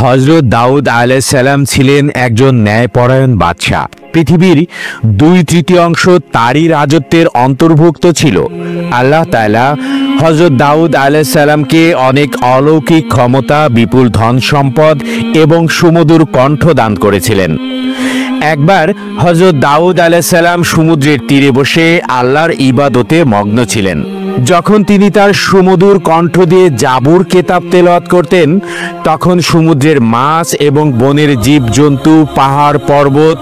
হযরত দাউদ আলাইহিস সালাম ছিলেন একজন ন্যায়পরায়ণ বাদশা। পৃথিবীর 2/3 তারই রাজত্বের অন্তর্ভুক্ত ছিল। আল্লাহ তাআলা হযরত দাউদ আলাইহিস সালামকে অনেক অলৌকিক ক্ষমতা, বিপুল ধন সম্পদ এবং সুমধুর কণ্ঠ দান করেছিলেন। একবার হযরত দাউদ আলাইহিস সালাম সমুদ্রের তীরে বসে আল্লাহর ইবাদতে মগ্ন ছিলেন। যখন তিনি তার সুমধুর কণ্ঠ দিয়ে জাবুর কিতাব তেলাওয়াত করতেন, তখন সমুদ্রের মাছ এবং বনের জীবজন্তু, পাহাড় পর্বত,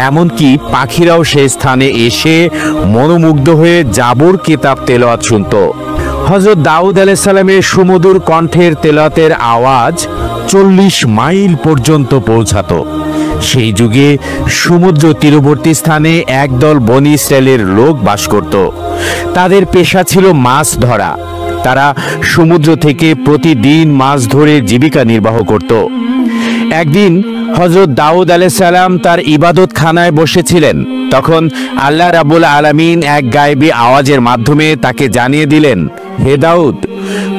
এমনকি পাখিরাও সেই স্থানে এসে মনোমুগ্ধ হয়ে জাবুর কিতাব তেলাওয়াত শুনত। হযরত দাউদ আলাইহিস সালামের সুমধুর কণ্ঠের তেলাওয়াতের আওয়াজ 40 মাইল পর্যন্ত পৌঁছাতো। সেই যুগে সমুদ্র তীরবর্তী স্থানে একদল বনী ইসরায়েলের লোক বাস করত। তাদের পেশা ছিল মাছ ধরা। তারা সমুদ্র থেকে প্রতিদিন মাছ ধরে জীবিকা নির্বাহ করত। একদিন হযরত দাউদ আলাইহিস সালাম তার ইবাদতখানায় বসেছিলেন। তখন আল্লাহ রাব্বুল আলামিন এক গায়েবী আওয়াজের মাধ্যমে তাকে জানিয়ে দিলেন, হে দাউদ,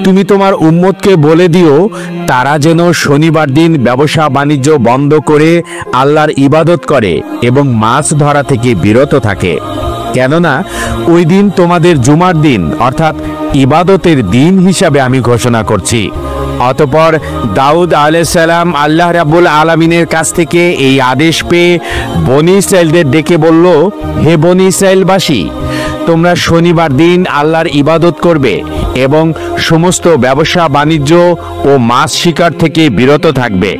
তুমি তোমার উম্মতকে বলে দিও তারা যেন শনিবার দিন ব্যবসা বাণিজ্য বন্ধ করে আল্লাহর ইবাদত করে এবং মাছ ধরা থেকে বিরত থাকে, কেননা ওই দিন তোমাদের জুমার দিন অর্থাৎ ইবাদতের দিন হিসাবে আমি ঘোষণা করছি। অতঃপর দাউদ আলাইহিস সালাম আল্লাহ রাব্বুল আলামিনের কাছ থেকে এই আদেশ পেয়ে বনী ইসরায়েলদের ডেকে বলল, হে বনী ইসরায়েলবাসী, তোমরা শনিবার দিন আল্লাহর ইবাদত করবে এবং সমস্ত ব্যবসা বাণিজ্য ও মাছ শিকার থেকে বিরত থাকবে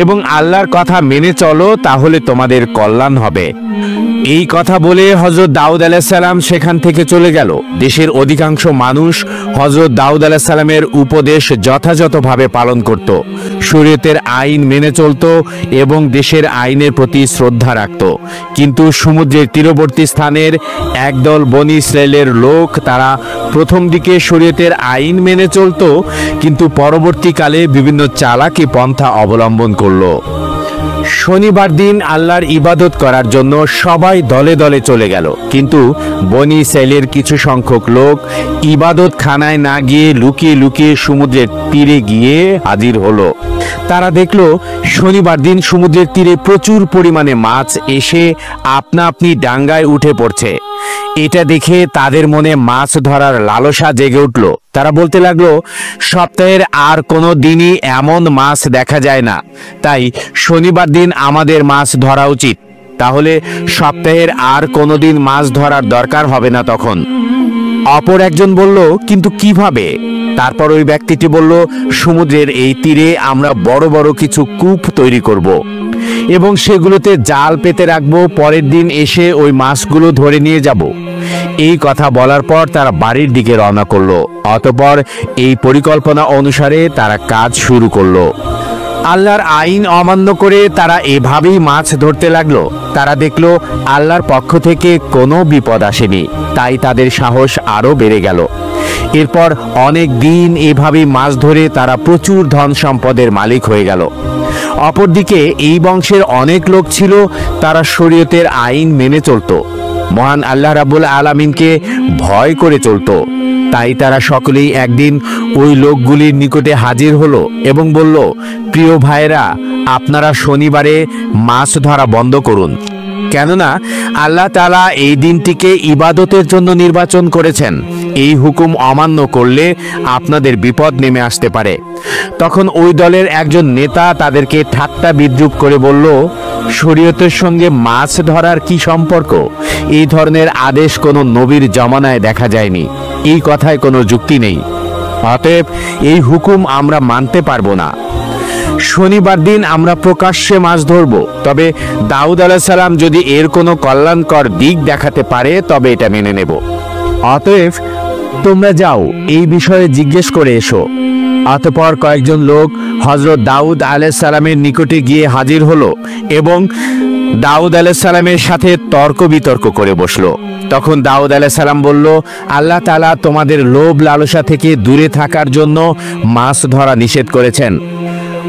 এবং আল্লাহর কথা মেনে চলো, তাহলে তোমাদের কল্যাণ হবে। এই কথা বলে হযরত দাউদ আলাইহিস সালাম সেখান থেকে চলে গেল। দেশের অধিকাংশ মানুষ হযরত দাউদ আলাইহিস সালামের উপদেশ যথাযথভাবে পালন করত, শরীয়তের আইন মেনে চলত এবং দেশের আইনের প্রতি শ্রদ্ধা রাখত। কিন্তু সমুদ্রের তীরবর্তী স্থানের একদল বনী ইসরায়েলের লোক, তারা প্রথম দিকে শরীয়তের আইন মেনে চলত, কিন্তু পরবর্তীকালে বিভিন্ন চালাকি পন্থা অবলম্বন করল। শনিবার দিন আল্লাহর ইবাদত করার জন্য সবাই দলে দলে চলে গেল, কিন্তু বনী ইসরায়েলের কিছু সংখ্যক লোক ইবাদত খানায় না গিয়ে লুকিয়ে লুকিয়ে সমুদ্রের তীরে গিয়ে হাজির হলো। তারা দেখল শনিবার দিন সমুদ্রের তীরে প্রচুর পরিমাণে মাছ এসে আপনা আপনি ডাঙ্গায় উঠে পড়ছে। এটা দেখে তাদের মনে মাছ ধরার লালসা জেগে উঠল। তারা বলতে লাগলো, সপ্তাহের আর কোনো দিনই এমন মাছ দেখা যায় না, তাই শনিবার দিন আমাদের মাছ ধরা উচিত। তাহলে সপ্তাহের আর কোনো দিন মাছ ধরার দরকার হবে না তখন। অপর একজন বলল, কিন্তু কিভাবে? তারপর ওই ব্যক্তিটি বলল, সমুদ্রের এই তীরে আমরা বড় বড় কিছু কূপ তৈরি করব এবং সেগুলোতে জাল পেতে রাখবো, পরের দিন এসে ওই মাছগুলো ধরে নিয়ে যাব। এই কথা বলার পর তারা বাড়ির দিকে রওনা করলো। অতঃপর এই পরিকল্পনা অনুসারে তারা কাজ শুরু করলো। আল্লাহর আইন অমান্য করে তারা এভাবেই মাছ ধরতে লাগলো। তারা দেখলো আল্লাহর পক্ষ থেকে কোনো বিপদ আসেনি, তাই তাদের সাহস আরো বেড়ে গেল। এরপর অনেক দিন এভাবেই মাছ ধরে তারা প্রচুর ধন সম্পদের মালিক হয়ে গেল। অপরদিকে এই বংশের অনেক লোক ছিল, তারা শরীয়তের আইন মেনে চলত, মহান আল্লাহ রাব্বুল আলামিনকে ভয় করে চলত। তাই তারা সকলেই একদিন ওই লোকগুলির নিকটে হাজির হলো এবং বলল, প্রিয় ভাইরা, আপনারা শনিবারে মাছ ধরা বন্ধ করুন, কেননা আল্লাহ তাআলা এই দিনটিকে ইবাদতের জন্য নির্বাচন করেছেন। এই হুকুম অমান্য করলে আপনাদের বিপদ নেমে আসতে পারে। তখন ওই দলের একজন নেতা তাদেরকে ঠাট্টা বিদ্রূপ করে বলল, শরীয়তের সঙ্গে মাছ ধরার কি সম্পর্ক? এই ধরনের আদেশ কোনো নবীর জমানায় দেখা যায়নি, এই কথায় কোনো যুক্তি নেই, অতএব এই হুকুম আমরা মানতে পারবো না। শনিবার দিন আমরা প্রকাশ্যে মাছ ধরব, তবে দাউদ আলাইহিস সালাম যদি এর কোনো কল্যাণকর দিক দেখাতে পারে তবে এটা মেনে নেব। অতএব তোমরা যাও, এই বিষয়ে জিজ্ঞেস করে এসো। অতঃপর কয়েকজন লোক হযরত দাউদ আলাইহিস সালামের নিকটে গিয়ে হাজির হলো এবং দাউদ আলাইহিস সালামের সাথে তর্ক বিতর্ক করে বসলো। তখন দাউদ আলাইহিস সালাম বলল, আল্লাহ তাআলা তোমাদের লোভ লালসা থেকে দূরে থাকার জন্য মাছ ধরা নিষেধ করেছেন।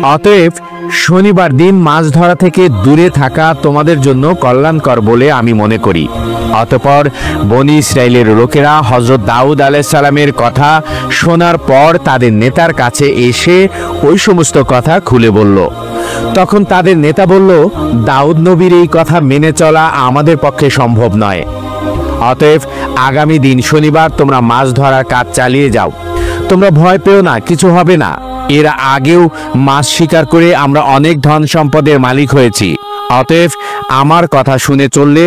অতএব শনিবার দিন মাছ ধরা থেকে দূরে থাকা তোমাদের জন্য কল্যাণকর বলে আমি মনে করি। অতঃপর বনী ইসরাইলের লোকেরা হযরত দাউদ আলাইহিস সালামের কথা শোনার পর তাদের নেতার কাছে এসে ওই সমস্ত কথা খুলে বলল। তখন তাদের নেতা বলল, দাউদ নবীর এই কথা মেনে চলা আমাদের পক্ষে সম্ভব নয়। অতএব আগামী দিন শনিবার তোমরা মাছ ধরার কাজ চালিয়ে যাও। তোমরা ভয় পেও না, কিছু হবে না। এর আগেও মাছ শিকার করে আমরা অনেক ধন সম্পদের মালিক হয়েছি। অতএব আমার কথা শুনে চললে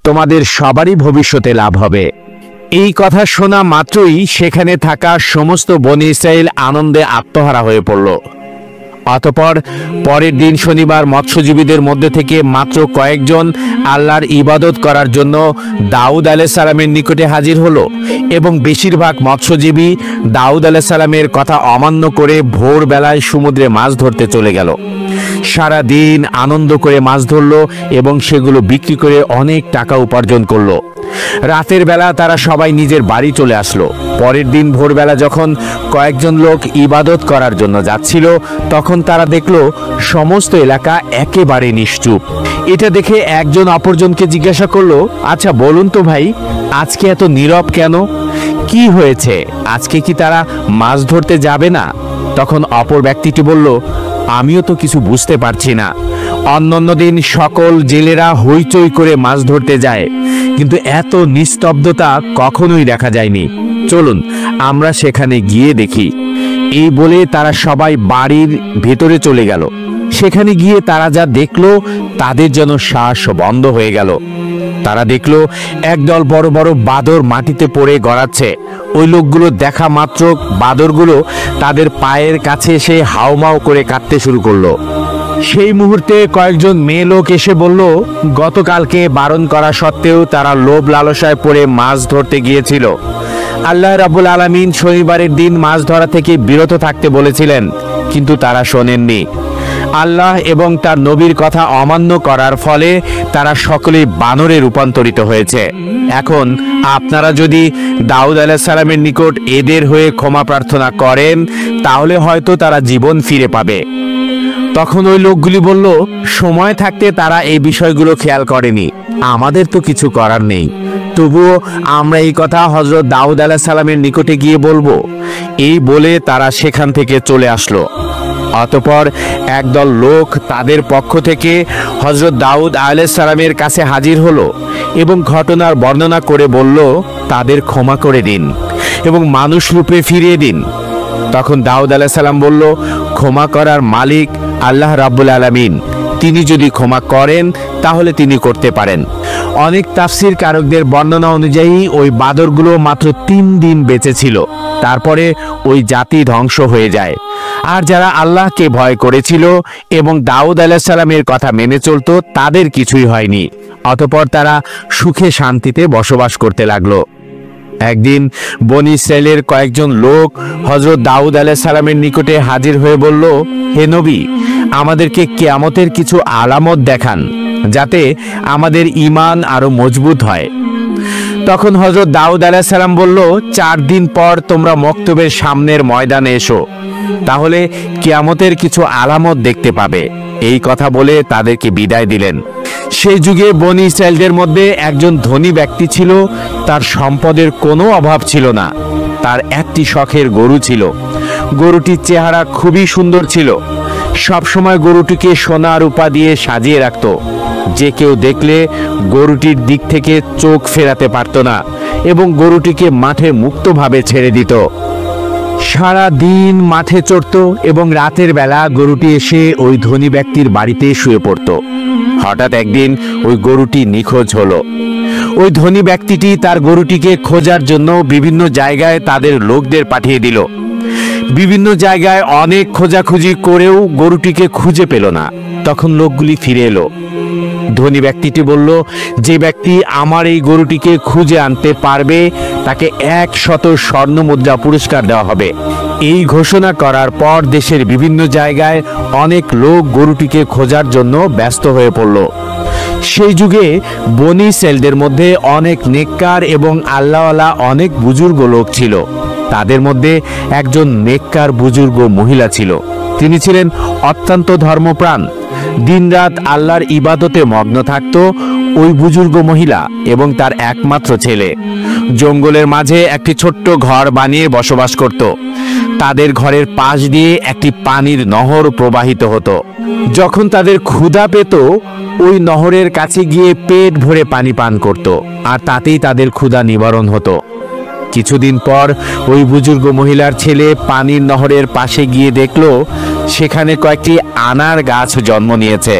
তোমাদের সবারই ভবিষ্যতে লাভ হবে। এই কথা শোনা মাত্রই সেখানে থাকা সমস্ত বনী ইসরাইল আনন্দে আত্মহারা হয়ে পড়ল। অতঃপর পরের দিন শনিবার মৎস্যজীবীদের মধ্যে থেকে মাত্র কয়েকজন আল্লাহর ইবাদত করার জন্য দাউদ আলাইহিস সালামের নিকটে হাজির হলো এবং বেশিরভাগ মৎস্যজীবী দাউদ আলাইহিস সালামের কথা অমান্য করে ভোরবেলায় সমুদ্রে মাছ ধরতে চলে গেল। সারা দিন আনন্দ করে মাছ ধরলো এবং সেগুলো বিক্রি করে অনেক টাকা উপার্জন করলো। রাতের বেলা তারা সবাই নিজের বাড়ি চলে আসলো। পরের দিন ভোরবেলা যখন কয়েকজন লোক ইবাদত করার জন্য যাচ্ছিল, তখন তারা দেখলো সমস্ত এলাকা একেবারে নিশ্চুপ। এটা দেখে একজন অপরজনকে জিজ্ঞাসা করলো, আচ্ছা বলুন তো ভাই, আজকে এত নীরব কেন? কি হয়েছে? আজকে কি তারা মাছ ধরতে যাবে না? তখন অপর ব্যক্তিটি বলল, আমিও তো কিছু বুঝতে পারছি না। অন্যান্য দিন সকল জেলেরা হইচই করে মাছ ধরতে যায়, কিন্তু এত নিস্তব্ধতা কখনোই দেখা যায়নি। চলুন আমরা সেখানে গিয়ে দেখি। এই বলে তারা সবাই বাড়ির ভেতরে চলে গেল। সেখানে গিয়ে তারা যা দেখলো তাদের যেন শ্বাস বন্ধ হয়ে গেল। তারা দেখলো একদল বড় বড় বাদর মাটিতে পড়ে গড়াচ্ছে। ওই লোকগুলো দেখা মাত্র বাদরগুলো তাদের পায়ের কাছে এসে হাউমাউ করে কাঁদতে শুরু করলো। সেই মুহূর্তে কয়েকজন মেয়ে লোক এসে বলল, গতকালকে বারণ করা সত্ত্বেও তারা লোভ লালসায় পড়ে মাছ ধরতে গিয়েছিল। আল্লাহ রাব্বুল আলামিন শনিবারের দিন মাছ ধরা থেকে বিরত থাকতে বলেছিলেন, কিন্তু তারা শোনেননি। আল্লাহ এবং তার নবীর কথা অমান্য করার ফলে তারা সকলেই বানরে রূপান্তরিত হয়েছে। এখন আপনারা যদি দাউদ আলাইহিস সালামের নিকট এদের হয়ে ক্ষমা প্রার্থনা করেন, তাহলে হয়তো তারা জীবন ফিরে পাবে। তখন ওই লোকগুলি বলল, সময় থাকতে তারা এই বিষয়গুলো খেয়াল করেনি, আমাদের তো কিছু করার নেই। তবুও আমরা এই কথা হযরত দাউদ আলাইহিস সালামের নিকটে গিয়ে বলবো। এই বলে তারা সেখান থেকে চলে আসলো। অতঃপর একদল লোক তাদের পক্ষ থেকে হযরত দাউদ আলাইহিস সালামের কাছে হাজির হলো এবং ঘটনার বর্ণনা করে বলল, তাদের ক্ষমা করে দিন এবং মানুষ রূপে ফিরিয়ে দিন। তখন দাউদ আলাইহিস সালাম বলল, ক্ষমা করার মালিক আল্লাহ রাব্বুল আলামিন, তিনি যদি ক্ষমা করেন তাহলে তিনি করতে পারেন। অনেক তাফসীর কারকদের বর্ণনা অনুযায়ী ওই বাদরগুলো মাত্র 3 দিন বেঁচে ছিল, তারপরে ওই জাতি ধ্বংস হয়ে যায়। আর যারা আল্লাহকে ভয় করেছিল এবং দাউদ আলাইহিস সালামের কথা মেনে চলত, তাদের কিছুই হয়নি। অতঃপর তারা সুখে শান্তিতে বসবাস করতে লাগলো। একদিন বনী ইসরাইলের কয়েকজন লোক হযরত দাউদ আলাইহিস সালামের নিকটে হাজির হয়ে বলল, হে নবী, আমাদেরকে কিয়ামতের কিছু আলামত দেখান, যাতে আমাদের ঈমান আরো মজবুত হয়। তখন হযরত দাউদ আলাইহিস সালাম বলল, 4 দিন পর তোমরা মক্তবের সামনের ময়দানে এসো, তাহলে কিয়ামতের কিছু আলামত দেখতে পাবে। এই কথা বলে তাদেরকে বিদায় দিলেন। সেই যুগে বনী ইসরাইলদের মধ্যে একজন ধনী ব্যক্তি ছিল। তার সম্পদের কোনো অভাব ছিল না। তার একটি শখের গরু ছিল। গরুটির চেহারা খুবই সুন্দর ছিল। সবসময় গরুটিকে সোনা রূপা দিয়ে সাজিয়ে রাখত। যে কেউ দেখলে গরুটির দিক থেকে চোখ ফেরাতে পারত না এবং গরুটিকে মাঠে মুক্তভাবে ছেড়ে দিত। সারা দিন মাঠে চড়ত এবং রাতের বেলা গরুটি এসে ওই ধনী ব্যক্তির বাড়িতে শুয়ে পড়ত। হঠাৎ একদিন ওই গরুটি নিখোঁজ হলো। ওই ধনী ব্যক্তিটি তার গরুটিকে খোঁজার জন্য বিভিন্ন জায়গায় তাদের লোকদের পাঠিয়ে দিল। বিভিন্ন জায়গায় অনেক খোঁজাখুঁজি করেও গরুটিকে খুঁজে পেল না। তখন লোকগুলি ফিরে এলো। ধনী ব্যক্তিটি বলল, যে ব্যক্তি আমার এই গরুটিকে খুঁজে আনতে পারবে তাকে 100 স্বর্ণ মুদ্রা পুরস্কার দেওয়া হবে। এই ঘোষণা করার পর দেশের বিভিন্ন জায়গায় অনেক লোক গরুটিকে খোঁজার জন্য ব্যস্ত হয়ে পড়ল। সেই যুগে বনী ইসরাইলদের মধ্যে অনেক নেককার এবং আল্লাহওয়ালা অনেক বুজুর্গ লোক ছিল। তাদের মধ্যে একজন নেককার বুজুর্গ মহিলা ছিল। তিনি ছিলেন অত্যন্ত ধর্মপ্রাণ। দিনরাত আল্লাহর ইবাদতে মগ্ন থাকত ওই বুজুর্গ মহিলা এবং তার একমাত্র ছেলে। জঙ্গলের মাঝে একটি ছোট্ট ঘর বানিয়ে বসবাস করত। তাদের ঘরের পাশ দিয়ে একটি পানির নহর প্রবাহিত হতো। যখন তাদের ক্ষুধা পেত, ওই নহরের কাছে গিয়ে পেট ভরে পানি পান করত, আর তাতেই তাদের ক্ষুধা নিবারণ হতো। কিছুদিন পর ওই বুজুর্গ মহিলার ছেলে পানির নহরের পাশে গিয়ে দেখল সেখানে কয়েকটি আনার গাছ জন্ম নিয়েছে।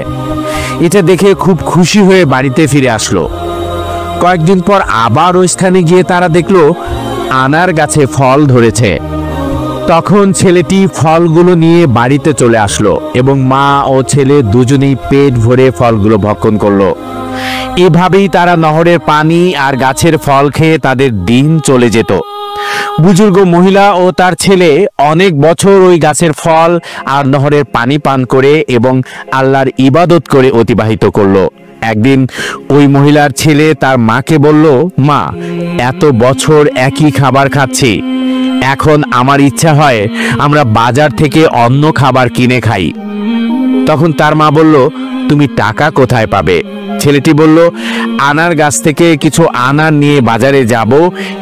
এটা দেখে খুব খুশি হয়ে বাড়িতে ফিরে আসলো। কয়েকদিন পর আবার ওই স্থানে গিয়ে তারা দেখল আনার গাছে ফল ধরেছে। তখন ছেলেটি ফলগুলো নিয়ে বাড়িতে চলে আসলো এবং মা ও ছেলে দুজনেই পেট ভরে ফলগুলো ভক্ষণ করলো। এভাবেই তারা নহরের পানি আর গাছের ফল খেয়ে তাদের দিন চলে যেত। বুজুর্গ মহিলা ও তার ছেলে অনেক বছর ওই গাছের ফল আর নহরের পানি পান করে এবং আল্লাহর ইবাদত করে অতিবাহিত করলো। একদিন ওই মহিলার ছেলে তার মাকে বলল, মা, এত বছর একই খাবার খাচ্ছি, এখন আমার ইচ্ছা হয় আমরা বাজার থেকে অন্য খাবার কিনে খাই। তখন তার মা বলল, তুমি টাকা কোথায় পাবে? ছেলেটি বলল, আনার গাছ থেকে কিছু আনার নিয়ে বাজারে যাব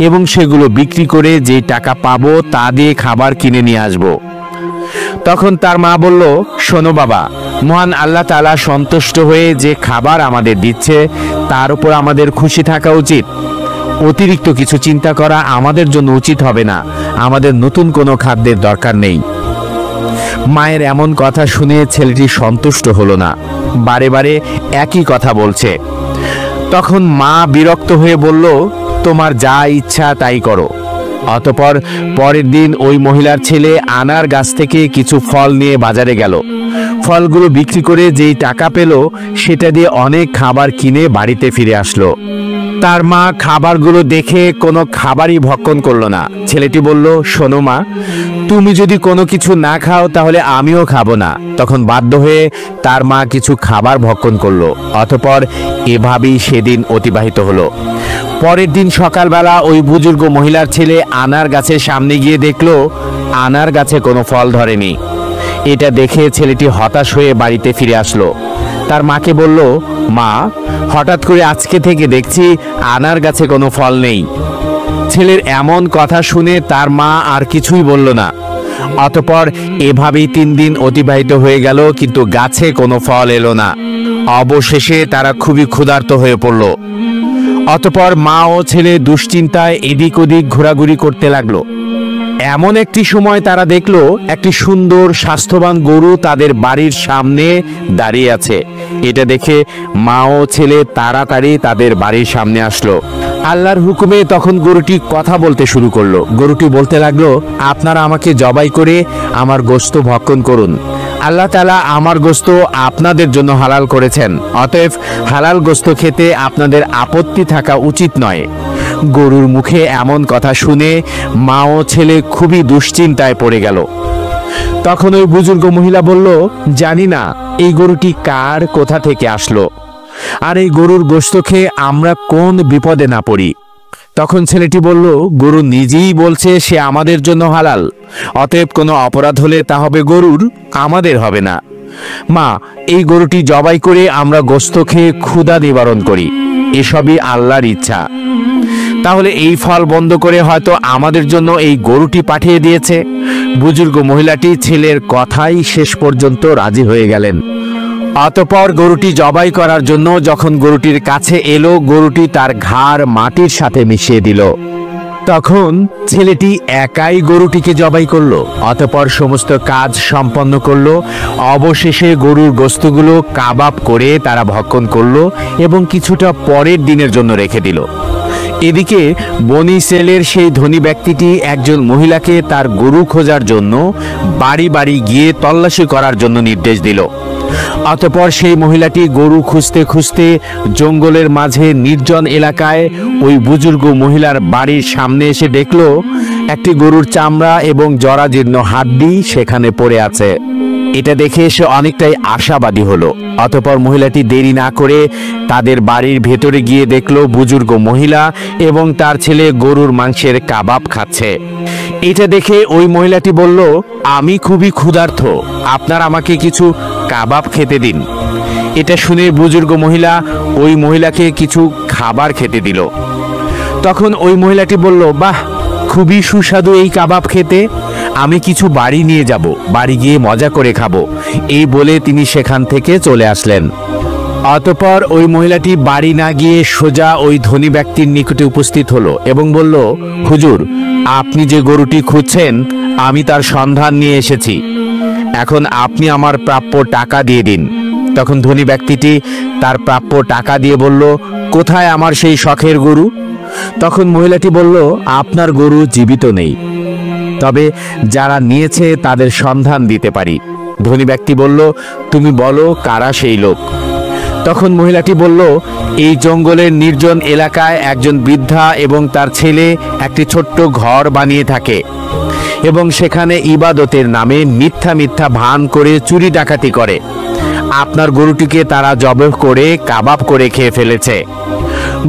এবং সেগুলো বিক্রি করে যে টাকা পাবো তা দিয়ে খাবার কিনে নিয়ে আসব। তখন তার মা বলল, শোনো বাবা, মহান আল্লাহ তাআলা সন্তুষ্ট হয়ে যে খাবার আমাদের দিচ্ছে তার উপর আমাদের খুশি থাকা উচিত। অতিরিক্ত কিছু চিন্তা করা আমাদের জন্য উচিত হবে না। আমাদের নতুন কোনো খাদ্যের দরকার নেই। মায়ের এমন কথা শুনে ছেলেটি সন্তুষ্ট হলো না, বারে বারে একই কথা বলছে। তখন মা বিরক্ত হয়ে বলল, তোমার যা ইচ্ছা তাই করো। অতঃপর পরের দিন ওই মহিলার ছেলে আনার গাছ থেকে কিছু ফল নিয়ে বাজারে গেল। ফলগুলো বিক্রি করে যেই টাকা পেল সেটা দিয়ে অনেক খাবার কিনে বাড়িতে ফিরে আসলো। তার মা খাবারগুলো দেখে কোনো খাবারই ভক্ষণ করলো না। ছেলেটি বলল, শোনো মা, তুমি যদি কোনো কিছু না খাও তাহলে আমিও খাবো না। তখন বাধ্য হয়ে তার মা কিছু খাবার ভক্ষণ করলো। অতঃপর এভাবেই সেদিন অতিবাহিত হলো। পরের দিন সকালবেলা ওই বুজুর্গ মহিলার ছেলে আনার গাছের সামনে গিয়ে দেখলো আনার গাছে কোনো ফল ধরেনি। এটা দেখে ছেলেটি হতাশ হয়ে বাড়িতে ফিরে আসলো। তার মাকে বলল, মা, হঠাৎ করে আজকে থেকে দেখছি আনার গাছে কোনো ফল নেই। ছেলের এমন কথা শুনে তার মা আর কিছুই বলল না। অতঃপর এভাবেই 3 দিন অতিবাহিত হয়ে গেল, কিন্তু গাছে কোনো ফল এলো না। অবশেষে তারা খুবই ক্ষুধার্ত হয়ে পড়ল। অতঃপর মা ও ছেলে দুশ্চিন্তায় এদিক ওদিক ঘোরাঘুরি করতে লাগলো। এমন একটি সময় তারা দেখলো একটি সুন্দর স্বাস্থ্যবান গরু তাদের বাড়ির সামনে দাঁড়িয়ে আছে। এটা দেখে মা ও ছেলে তাড়াতাড়ি তাদের বাড়ির সামনে আসলো। আল্লাহর হুকুমে তখন গরুটি কথা বলতে শুরু করলো। গরুটি বলতে লাগলো, আপনারা আমাকে জবাই করে আমার গোশত ভক্ষণ করুন। আল্লাহ তাআলা আমার গোশত আপনাদের জন্য হালাল করেছেন, অতএব হালাল গোশত খেতে আপনাদের আপত্তি থাকা উচিত নয়। গরুর মুখে এমন কথা শুনে মা ও ছেলে খুবই দুশ্চিন্তায় পড়ে গেল। তখন ওই বুজুর্গ মহিলা বলল, জানি না এই গরুটি কার, কোথা থেকে আসলো, আর এই গরুর গোশত খেয়ে আমরা কোন বিপদে না পড়ি। তখন ছেলেটি বলল, গরু নিজেই বলছে সে আমাদের জন্য হালাল, অতএব কোনো অপরাধ হলে তা হবে গরুর, আমাদের হবে না। মা, এই গরুটি জবাই করে আমরা গোশত খেয়ে ক্ষুধা নিবারণ করি, এসবই আল্লাহর ইচ্ছা। তাহলে এই ফল বন্ধ করে হয়তো আমাদের জন্য এই গরুটি পাঠিয়ে দিয়েছে। বুজুর্গ মহিলাটি ছেলের কথাই শেষ পর্যন্ত রাজি হয়ে গেলেন। অতঃপর গরুটি জবাই করার জন্য যখন গরুটির কাছে এলো, গরুটি তার ঘাড় মাটির সাথে মিশিয়ে দিল। তখন ছেলেটি একাই গরুটিকে জবাই করলো। অতঃপর সমস্ত কাজ সম্পন্ন করলো। অবশেষে গরুর গোশতগুলো কাবাব করে তারা ভক্ষণ করলো এবং কিছুটা পরের দিনের জন্য রেখে দিল। এদিকে বনি ইসরাইলের সেই ধনী ব্যক্তিটি একজন মহিলাকে তার গরু খোঁজার জন্য বাড়ি বাড়ি গিয়ে তল্লাশি করার জন্য নির্দেশ দিল। অতঃপর সেই মহিলাটি গরু খুঁজতে খুঁজতে জঙ্গলের মাঝে নির্জন এলাকায় ওই বুজুর্গ মহিলার বাড়ির সামনে এসে দেখলো একটি গরুর চামড়া এবং জরাজীর্ণ হাড্ডি সেখানে পড়ে আছে। এটা দেখে সে অনেকটাই আশাবাদী হলো। অতঃপর মহিলাটি দেরি না করে তাদের বাড়ির ভেতরে গিয়ে দেখলো বুজুর্গ মহিলা এবং তার ছেলে গরুর মাংসের কাবাব খাচ্ছে। এটা দেখে ওই মহিলাটি বলল, আমি খুবই ক্ষুধার্ত, আপনার আমাকে কিছু কাবাব খেতে দিন। এটা শুনে বুজুর্গ মহিলা ওই মহিলাকে কিছু খাবার খেতে দিল। তখন ওই মহিলাটি বলল, বাহ, খুবই সুস্বাদু এই কাবাব খেতে, আমি কিছু বাড়ি নিয়ে যাব, বাড়ি গিয়ে মজা করে খাবো। এই বলে তিনি সেখান থেকে চলে আসলেন। অতঃপর ওই মহিলাটি বাড়ি না গিয়ে সোজা ওই ধনী ব্যক্তির নিকটে উপস্থিত হলো এবং বলল, হুজুর, আপনি যে গরুটি খুঁজছেন আমি তার সন্ধান নিয়ে এসেছি, এখন আপনি আমার প্রাপ্য টাকা দিয়ে দিন। তখন ধনী ব্যক্তিটি তার প্রাপ্য টাকা দিয়ে বলল, কোথায় আমার সেই শখের গরু? তখন মহিলাটি বলল, আপনার গরু জীবিত নেই, তবে যারা নিয়েছে তাদের সন্ধান দিতে পারি। ধনী ব্যক্তি বলল, তুমি বলো কারা সেই লোক। তখন মহিলাটি বলল, এই জঙ্গলের নির্জন এলাকায় একজন বৃদ্ধা এবং তার ছেলে একটি ছোট্ট ঘর বানিয়ে থাকে এবং সেখানে ইবাদতের নামে মিথ্যা মিথ্যা ভান করে চুরি ডাকাতি করে। আপনার গরুটিকে তারা জবাই করে কাবাব করে খেয়ে ফেলেছে।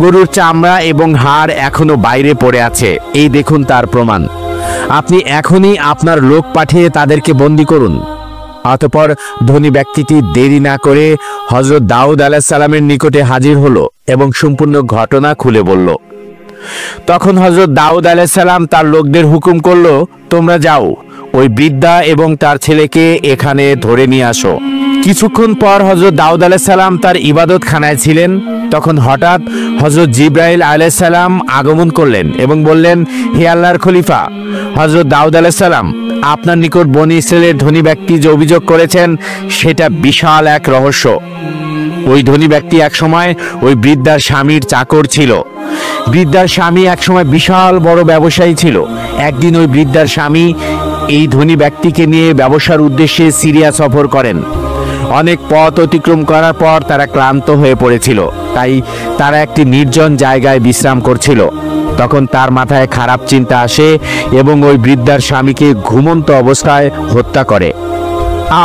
গরুর চামড়া এবং হাড় এখনো বাইরে পড়ে আছে, এই দেখুন তার প্রমাণ। আপনি এখনই আপনার লোক পাঠিয়ে তাদেরকে বন্দী করুন। অতঃপর ধনী ব্যক্তিটি দেরি না করে হযরত দাউদ আলাইহিস সালামের নিকটে হাজির হলো এবং সম্পূর্ণ ঘটনা খুলে বলল। তখন হযরত দাউদ আলাইহিস সালাম তার লোকদের হুকুম করলো, তোমরা যাও, ওই বৃদ্ধা এবং তার ছেলেকে এখানে ধরে নিয়ে আসো। কিছুক্ষণ পর হযরত দাউদ আলাইহিস সালাম তার ইবাদতখানায় ছিলেন। তখন হঠাৎ হযরত জিবরাইল আলাইহিস সালাম আগমন করলেন এবং বললেন, হে আল্লাহর খলিফা হযরত দাউদ আলাইহিস সালাম, আপনার নিকট বনী ইসরাইলের ধনী ব্যক্তি যে অভিযোগ করেছেন সেটা বিশাল এক রহস্য। ওই ধনী ব্যক্তি একসময় ওই বৃদ্ধার স্বামীর চাকর ছিল। বৃদ্ধার স্বামী একসময় বিশাল বড় ব্যবসায়ী ছিল। একদিন ওই বৃদ্ধার স্বামী এই ধনী ব্যক্তিকে নিয়ে ব্যবসার উদ্দেশ্যে সিরিয়া সফর করেন। অনেক পথ অতিক্রম করার পর তারা ক্লান্ত হয়ে পড়েছিল, তাই তারা একটি নির্জন জায়গায় বিশ্রাম করছিল। তখন তার মাথায় খারাপ চিন্তা আসে এবং ওই বৃদ্ধার স্বামীকে ঘুমন্ত অবস্থায় হত্যা করে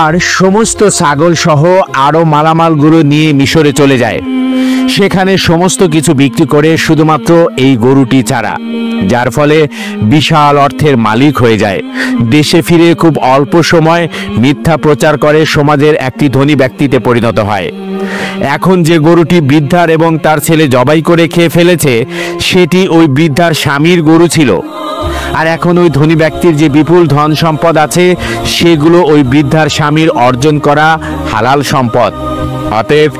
আর সমস্ত ছাগল সহ আরো মালামালগুলো নিয়ে মিশরে চলে যায়। সেখানে সমস্ত কিছু বিক্রি করে শুধুমাত্র এই গরুটি ছাড়া, যার ফলে বিশাল অর্থের মালিক হয়ে যায়। দেশে ফিরে খুব অল্প সময় মিথ্যা প্রচার করে সমাজের একটি ধনী ব্যক্তিতে পরিণত হয়। এখন যে গরুটি বৃদ্ধার এবং তার ছেলে জবাই করে খেয়ে ফেলেছে সেটি ওই বৃদ্ধার স্বামীর গরু ছিল। আর এখন ওই ধনী ব্যক্তির যে বিপুল ধন সম্পদ আছে সেগুলো ওই বৃদ্ধার স্বামীর অর্জন করা হালাল সম্পদ। অতএব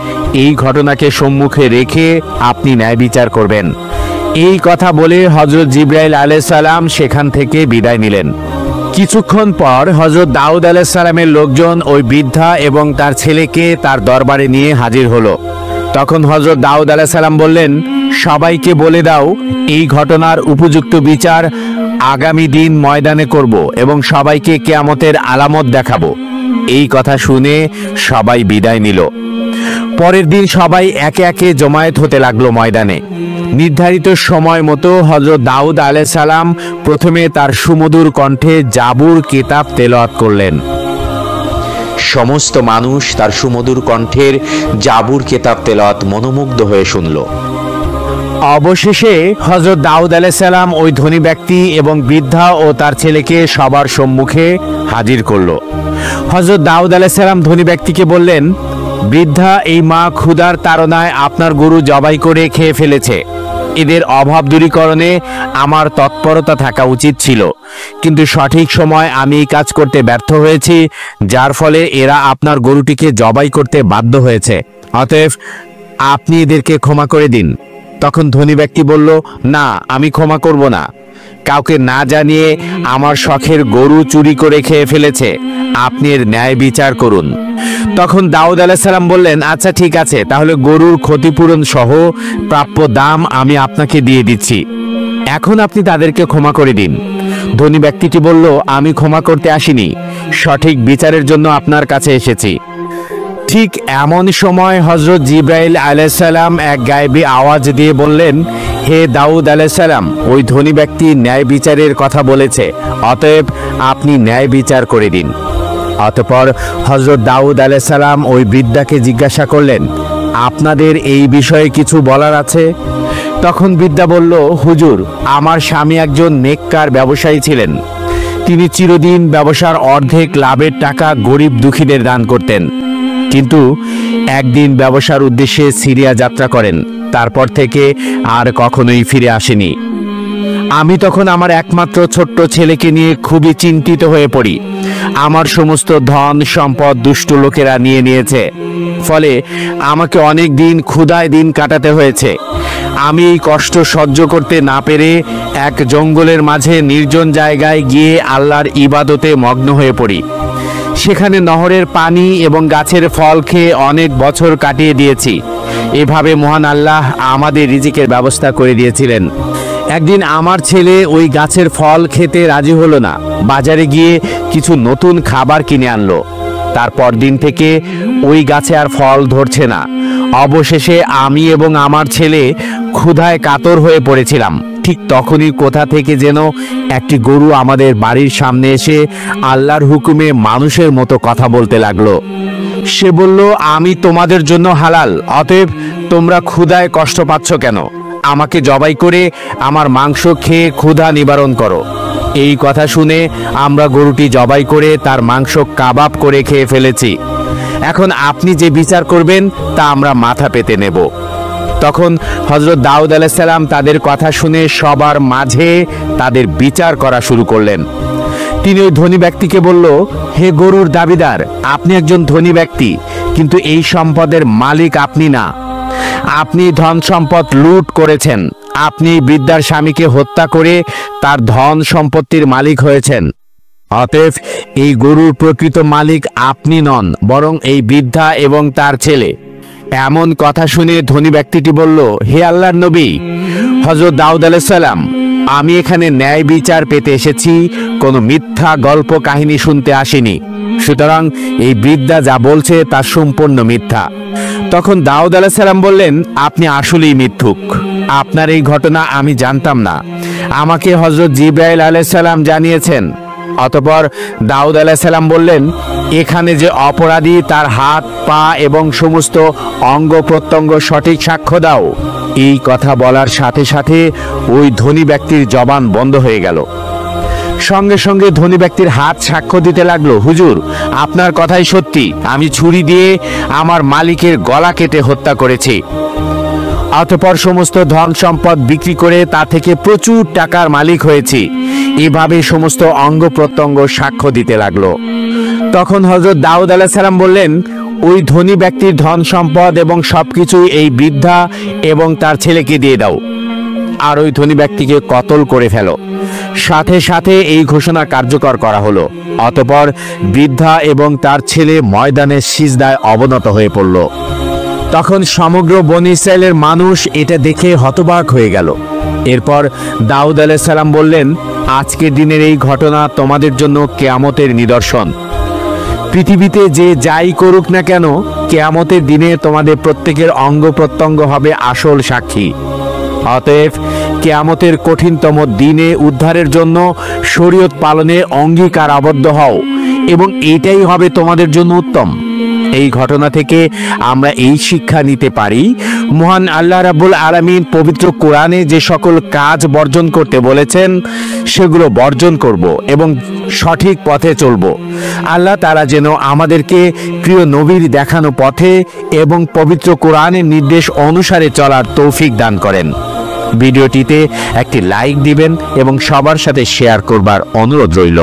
এই ঘটনাকে সম্মুখে রেখে আপনি ন্যায় বিচার করবেন। এই কথা বলে হযরত জিবরাইল আলাইহিস সালাম সেখান থেকে বিদায় নিলেন। কিছুক্ষণ পর হযরত দাউদ আলাইহিস সালামের লোকজন ওই বৃদ্ধা এবং তার ছেলেকে তার দরবারে নিয়ে হাজির হলো। তখন হযরত দাউদ আলাইহিস সালাম বললেন, সবাইকে বলে দাও এই ঘটনার উপযুক্ত বিচার আগামী দিন ময়দানে করব এবং সবাইকে কিয়ামতের আলামত দেখাবো। এই কথা শুনে সবাই বিদায় নিল। পরের দিন সবাই একে একে জমায়েত হতে লাগলো ময়দানে। নির্ধারিত সময় মতো হযরত দাউদ আলাইহিস সালাম প্রথমে তার সুমধুর কণ্ঠে জাবুর কিতাব তেলাওয়াত করলেন। সমস্ত মানুষ তার সুমধুর কণ্ঠের জাবুর কিতাব তেলাওয়াত মনোমুগ্ধ হয়ে শুনল। অবশেষে হযরত দাউদ আলাইহিস সালাম ওই ধনী ব্যক্তি এবং বৃদ্ধা ও তার ছেলেকে সবার সম্মুখে হাজির করল। হযরত দাউদ আলাইহিস সালাম ধনী ব্যক্তিকে বললেন, বৃদ্ধা এই মা ক্ষুধার তাড়নায় আপনার গরু জবাই করে খেয়ে ফেলেছে। এদের অভাব দূরীকরণে আমার তৎপরতা থাকা উচিত ছিল, কিন্তু সঠিক সময় আমি এই কাজ করতে ব্যর্থ হয়েছি, যার ফলে এরা আপনার গরুটিকে জবাই করতে বাধ্য হয়েছে। অতএব আপনি এদেরকে ক্ষমা করে দিন। তখন ধনী ব্যক্তি বলল, না, আমি ক্ষমা করব না। কাউকে না জানিয়ে আমার শখের গরু চুরি করে খেয়ে ফেলেছে, আপনি এর ন্যায় বিচার করুন। তখন দাউদ আলাইহিস সালাম বললেন, আচ্ছা ঠিক আছে, তাহলে গরুর ক্ষতিপূরণ সহ প্রাপ্য দাম আমি আপনাকে দিয়ে দিচ্ছি। এখন আপনি তাদেরকে ক্ষমা করে দিন। ধনী ব্যক্তিটি বলল, আমি ক্ষমা করতে আসিনি, সঠিক বিচারের জন্য আপনার কাছে এসেছি। ঠিক এমন সময় হযরত জিবরাইল আলাইহিস সালাম এক গায়েবী আওয়াজ দিয়ে বললেন, হে দাউদ আলাইহিস সালাম, ওই ধনী ব্যক্তি ন্যায় বিচারের কথা বলেছে, অতএব আপনি ন্যায় বিচার করে দিন। অতঃপর হযরত দাউদ আলাইহিস সালাম ওই বৃদ্ধাকে জিজ্ঞাসা করলেন, আপনাদের এই বিষয়ে কিছু বলার আছে? তখন বৃদ্ধা বলল, হুজুর, আমার স্বামী একজন নেককার ব্যবসায়ী ছিলেন। তিনি চিরদিন ব্যবসার অর্ধেক লাভের টাকা গরিব দুঃখীদের দান করতেন। কিন্তু একদিন ব্যবসার উদ্দেশ্যে সিরিয়া যাত্রা করেন, তারপর থেকে আর কখনোই ফিরে আসেনি। আমি তখন আমার একমাত্র ছোট্ট ছেলেকে নিয়ে খুবই চিন্তিত হয়ে পড়ি। আমার সমস্ত ধন সম্পদ দুষ্ট লোকেরা নিয়ে নিয়েছে, ফলে আমাকে অনেক দিন ক্ষুধায় দিন কাটাতে হয়েছে। আমি এই কষ্ট সহ্য করতে না পেরে এক জঙ্গলের মাঝে নির্জন জায়গায় গিয়ে আল্লাহর ইবাদতে মগ্ন হয়ে পড়ি। সেখানে নহরের পানি এবং গাছের ফল খেয়ে অনেক বছর কাটিয়ে দিয়েছি। এভাবে মহান আল্লাহ আমাদের রিজিকের ব্যবস্থা করে দিয়েছিলেন। একদিন আমার ছেলে ওই গাছের ফল খেতে রাজি হলো না, বাজারে গিয়ে কিছু নতুন খাবার কিনে আনলো। তারপর দিন থেকে ওই গাছে আর ফল ধরছে না। অবশেষে আমি এবং আমার ছেলে ক্ষুধায় কাতর হয়ে পড়েছিলাম। ঠিক তখনই কোথা থেকে যেন একটি গরু আমাদের বাড়ির সামনে এসে আল্লাহর হুকুমে মানুষের মতো কথা বলতে লাগলো। সে বলল, আমি তোমাদের জন্য হালাল, অতএব তোমরা ক্ষুধায় কষ্ট পাচ্ছ কেন? আমাকে জবাই করে আমার মাংস খেয়ে ক্ষুধা নিবারণ করো। এই কথা শুনে আমরা গরুটি জবাই করে তার মাংস কাবাব করে খেয়ে ফেলেছি। এখন আপনি যে বিচার করবেন তা আমরা মাথা পেতে নেব। তখন হযরত দাউদ আলাইহিস সালাম তাদের কথা শুনে সবার মাঝে তাদের বিচার করা শুরু করলেন। তিনি ওই ধনী ব্যক্তিকে বলল, হে গরুর দাবিদার, আপনি একজন ধনী ব্যক্তি, কিন্তু এই সম্পদের মালিক আপনি না। আপনি ধন সম্পদ লুট করেছেন। আপনি বৃদ্ধার স্বামীকে হত্যা করে তার ধন সম্পত্তির মালিক হয়েছেন। অতএব এই গরুর প্রকৃত মালিক আপনি নন, বরং এই বৃদ্ধা এবং তার ছেলে। এমন কথা শুনে ধনী ব্যক্তিটি বলল, হে আল্লাহর নবী হযরত দাউদ আলাইহিস সালাম, আমি এখানে ন্যায় বিচার পেতে এসেছি, কোনো মিথ্যা গল্প কাহিনী শুনতে আসিনি। সুতরাং এই বৃদ্ধা যা বলছে তা সম্পূর্ণ মিথ্যা। তখন দাউদ আলাইহিস সালাম বললেন, আপনি আসলেই মিথ্যুক। আপনার এই ঘটনা আমি জানতাম না, আমাকে হযরত জিবরাইল আলাইহিস সালাম জানিয়েছেন। অতঃপর দাউদ আলাইহিস সালাম বললেন, এখানে যে অপরাধী তার হাত পা এবং সমস্ত অঙ্গ প্রত্যঙ্গ সঠিক সাক্ষ্য দাও। এই কথা বলার সাথে সাথে ওই ধনী ব্যক্তির জবান বন্ধ হয়ে গেল। সঙ্গে সঙ্গে ধনী ব্যক্তির হাত সাক্ষ্য দিতে লাগলো, হুজুর, আপনার কথাই সত্যি, আমি ছুরি দিয়ে আমার মালিকের গলা কেটে হত্যা করেছি। অতঃপর সমস্ত ধন সম্পদ বিক্রি করে তা থেকে প্রচুর টাকার মালিক হয়েছি। এভাবে সমস্ত অঙ্গ প্রত্যঙ্গ সাক্ষ্য দিতে লাগলো। তখন হযরত দাউদ আলাইহিস সালাম বললেন, ওই ধনী ব্যক্তির ধন সম্পদ এবং সবকিছু এই বৃদ্ধা এবং তার ছেলেকে দিয়ে দাও, আর ওই ধনী ব্যক্তিকে কতল করে ফেলো। সাথে সাথে এই ঘোষণা কার্যকর করা হলো। অতঃপর বৃদ্ধা এবং তার ছেলে ময়দানে সিজদায় অবনত হয়ে পড়ল। তখন সমগ্র বনী ইসরাইলের মানুষ এটা দেখে হতবাক হয়ে গেল। এরপর দাউদ আলাইহিস সালাম বললেন, আজকের দিনের এই ঘটনা তোমাদের জন্য কিয়ামতের নিদর্শন। পৃথিবীতে যে যাই করুক না কেন, কিয়ামতের দিনে তোমাদের প্রত্যেকের অঙ্গ প্রত্যঙ্গ হবে আসল সাক্ষী। অতএব কিয়ামতের কঠিনতম দিনে উদ্ধারের জন্য শরীয়ত পালনে অঙ্গীকার আবদ্ধ হও, এবং এটাই হবে তোমাদের জন্য উত্তম। এই ঘটনা থেকে আমরা এই শিক্ষা নিতে পারি, মহান আল্লাহ রাব্বুল আলামিন পবিত্র কোরআনে যে সকল কাজ বর্জন করতে বলেছেন সেগুলো বর্জন করব এবং সঠিক পথে চলব। আল্লাহ তাআলা যেন আমাদেরকে প্রিয় নবীর দেখানো পথে এবং পবিত্র কোরআনের নির্দেশ অনুসারে চলার তৌফিক দান করেন। ভিডিওটিতে একটি লাইক দিবেন এবং সবার সাথে শেয়ার করবার অনুরোধ রইল।